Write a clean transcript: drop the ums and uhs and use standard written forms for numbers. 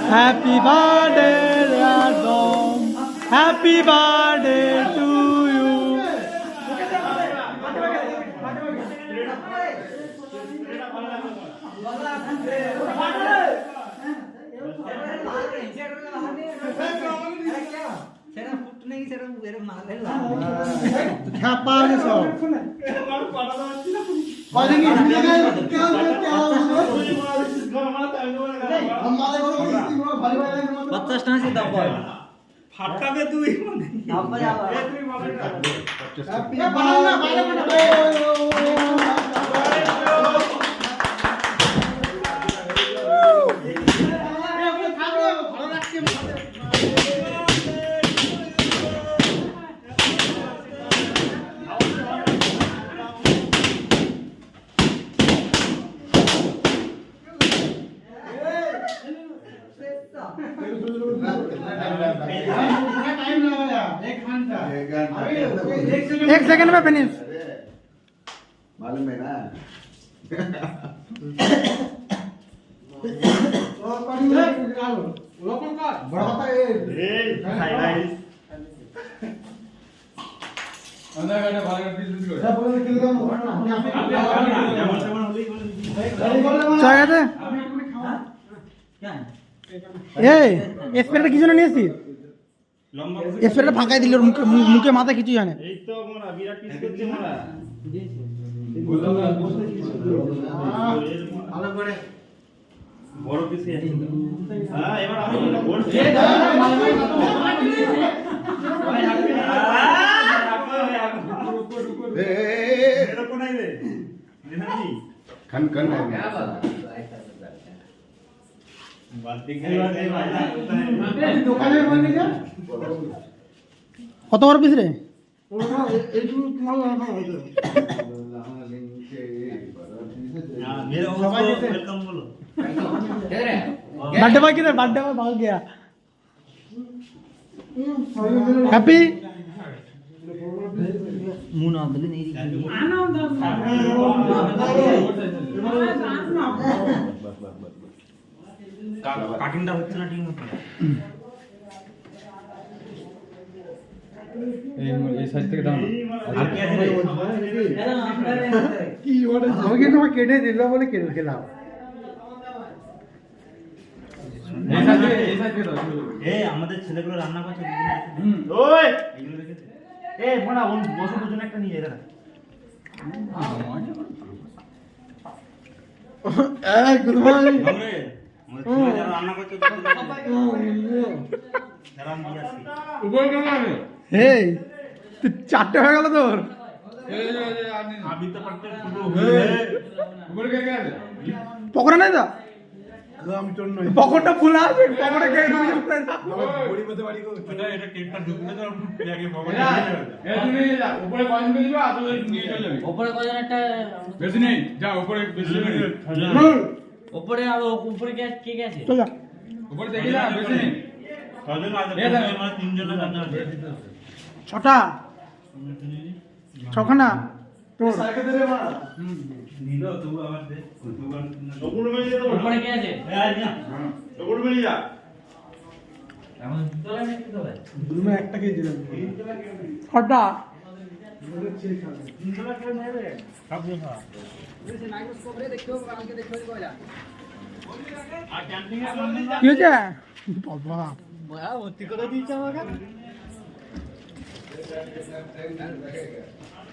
Happy birthday, Adam. Happy birthday to you. ফাটাবে তুই एक second में फिनिश। मालूम है ना স্প্রেটা কিছু না নিয়েছিস? স্প্রেটা ফাঁকাই দিল মুখে মাথা কিছু জানে। এই তো মোরা বিরাট পিস করছে মোরা ভালো করে বড় পিস আছে। হ্যাঁ এবার আমি বলছি এটা কোন আইবে দিনাজি खन खन বালতি খাইবা দে ভাই দোকানে বন্ধ যা কত বড় পিস রে? मेरे सबाई वेलकम बोलो बर्थडे बॉय किधर? बर्थडे बॉय भाग गया। हैप्पी मुना बले नहीं কাটিংটা হচ্ছে না ঠিক মতো এই সাইড থেকে দাও না আর কি আছে কি ওটা আমাকে তোমার কেটে দিল বলে কেটে খেলাম। এই সাইড থেকে দাও এই আমাদের ছেলেগুলো রান্না করছে ওই এগুলো রেখেছে এই মোনা ওন বসে দুজন একটা নিয়ে যা এই গুড মর্নিং। আমরা ছেলেরা রান্না করছে যারা নিয়ে আসি উপরে কেন আছে এই তুই চারটে হয়ে গেল তোর। আমি তো পারতে শুরু উপরে কে আছে পকোড়া নাই তো? আমি তোর নই পকোড়া ফুলা আছে, পকোড়া কে ঢুকে বড়ি মধ্যে বাড়ি গো এটা কেকটা ঢুকলে তো আগে এ তুমি যা উপরে কয়জন কে দিবা তো নিয়ে চলে যাবি উপরে কয়জন একটা বেশি নেই যা উপরে বেশি নেই উপরে আর উপরে কে আছে চল যা। উপরে দেখি না বেশি নেই ছজন আছে মানে তিনজন রান্না আছে ছটা ছখানা তোর। নিল তো আবার দে সবুর মেয়ে তো উপরে কে আছে এই না সবুর মেয়ে যা এমন তোলা নাকি তোলা রুমে একটা খেয়ে দিলাম। ছটা সব দিয়ে খাওয়া আর ক্যাম্পিং এর কি হয়েছে বাবা? ভর্তি করে দিয়েছে আমাকে